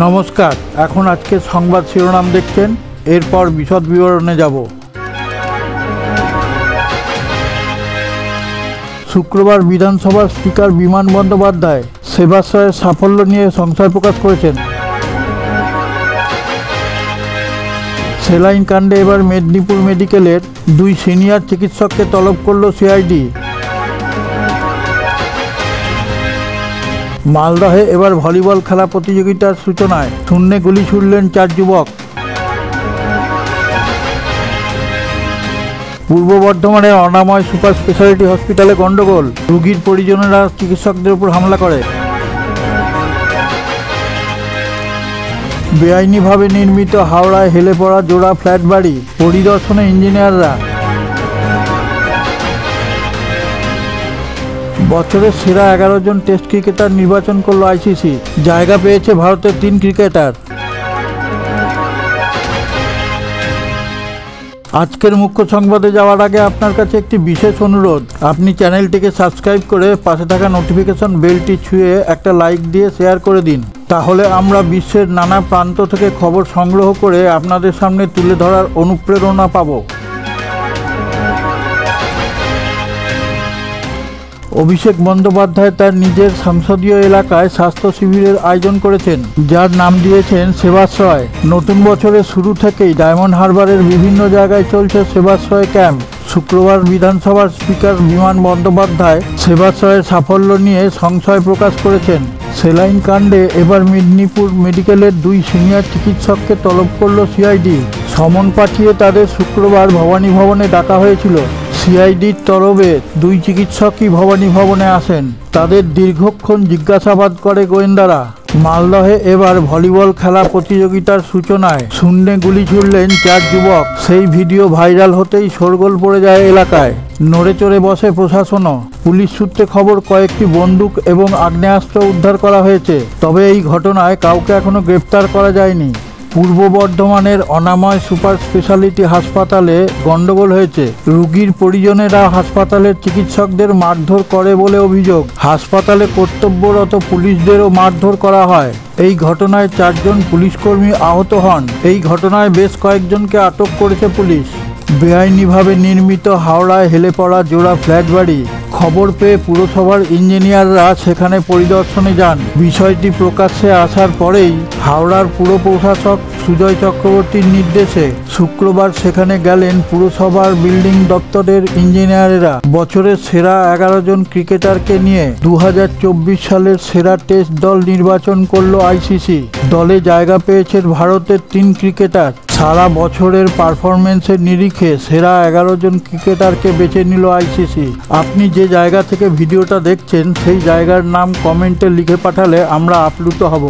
নমস্কার, এখন আজকের সংবাদ শিরোনাম দেখছেন, এরপর বিশদ বিবরণে যাব। শুক্রবার বিধানসভার স্পিকার বিমান বন্দ্যোপাধ্যায় সেবাশ্রয়ের সাফল্য নিয়ে সংশয় প্রকাশ করেছেন। সেলাইন কাণ্ডে এবার মেদিনীপুর মেডিকেলের 2 সিনিয়র চিকিৎসককে তলব করল সিআইডি। মালদহে এবার ভলিবল খেলা প্রতিযোগিতার সূচনায় শূন্যে গুলি ছুড়লেন 4 যুবক। পূর্ব বর্ধমানে অনাময় সুপার স্পেশালিটি হসপিটালে গন্ডগোল, রোগীর পরিজনেরা চিকিৎসকদের উপর হামলা করে। বেআইনিভাবে নির্মিত হাওড়ায় হেলে পড়া জোড়া ফ্ল্যাট বাড়ি, পরিদর্শনে ইঞ্জিনিয়াররা। বছরের সেরা 11 জন টেস্ট ক্রিকেটার নির্বাচন করল আইসিসি, জায়গা পেয়েছে ভারতের 3 ক্রিকেটার। আজকের মুখ্য সংবাদে যাওয়ার আগে আপনার কাছে একটি বিশেষ অনুরোধ, আপনি চ্যানেলটিকে সাবস্ক্রাইব করে পাশে থাকা নোটিফিকেশন বেলটি ছুঁয়ে একটা লাইক দিয়ে শেয়ার করে দিন। তাহলে আমরা বিশ্বের নানা প্রান্ত থেকে খবর সংগ্রহ করে আপনাদের সামনে তুলে ধরার অনুপ্রেরণা পাব। অভিষেক বন্দ্যোপাধ্যায় তার নিজের সংসদীয় এলাকায় স্বাস্থ্য শিবিরের আয়োজন করেছেন, যার নাম দিয়েছেন সেবাশ্রয়। নতুন বছরের শুরু থেকেই ডায়মন্ড হারবারের বিভিন্ন জায়গায় চলছে সেবাশ্রয় ক্যাম্প। শুক্রবার বিধানসভার স্পিকার বিমান বন্দ্যোপাধ্যায় সেবাশ্রয়ের সাফল্য নিয়ে সংশয় প্রকাশ করেছেন। সেলাইন কাণ্ডে এবার মেদিনীপুর মেডিকেলের 2 সিনিয়র চিকিৎসককে তলব করল সিআইডি। সমন পাঠিয়ে তাদের শুক্রবার ভবানী ভবনে ডাকা হয়েছিল। সিআইডির তরফে 2 চিকিৎসকই ভবানী ভবনে আসেন। তাদের দীর্ঘক্ষণ জিজ্ঞাসাবাদ করে গোয়েন্দারা। মালদহে এবার ভলিবল খেলা প্রতিযোগিতার সূচনায় শূন্যে গুলি ছুড়লেন 4 যুবক। সেই ভিডিও ভাইরাল হতেই শোরগোল পড়ে যায় এলাকায়। নড়ে চড়ে বসে প্রশাসনও। পুলিশ সূত্রে খবর, কয়েকটি বন্দুক এবং আগ্নেয়াস্ত্র উদ্ধার করা হয়েছে, তবে এই ঘটনায় কাউকে এখনো গ্রেপ্তার করা যায়নি। পূর্ব বর্ধমানের অনাময় সুপার স্পেশালিটি হাসপাতালে গন্ডগোল হয়েছে। রোগীর পরিজনেরা হাসপাতালের চিকিৎসকদের মারধর করে বলে অভিযোগ। হাসপাতালে কর্তব্যরত পুলিশদেরও মারধর করা হয়। এই ঘটনায় 4 জন পুলিশকর্মী আহত হন। এই ঘটনায় বেশ কয়েকজনকে আটক করেছে পুলিশ। বেআইনিভাবে নির্মিত হাওড়ায় হেলে পড়া জোড়া ফ্ল্যাট বাড়ি, খবর পেয়ে পুরসভার ইঞ্জিনিয়াররা সেখানে পরিদর্শনে যান। বিষয়টি প্রকাশ্যে আসার পরেই হাওড়ার পুর প্রশাসক সুজয় চক্রবর্তীর নির্দেশে শুক্রবার সেখানে গেলেন পুরসভার বিল্ডিং দপ্তরের ইঞ্জিনিয়ারেরা। বছরের সেরা 11 জন ক্রিকেটারকে নিয়ে 2024 সালের সেরা টেস্ট দল নির্বাচন করল আইসিসি। দলে জায়গা পেয়েছেন ভারতের 3 ক্রিকেটার। সারা বছরের পারফরমেন্সের নিরিখে সেরা 11 জন ক্রিকেটারকে বেছে নিল আইসিসি। আপনি যে জায়গা থেকে ভিডিওটা দেখছেন সেই জায়গার নাম কমেন্টে লিখে পাঠালে আমরা আপ্লুত হব।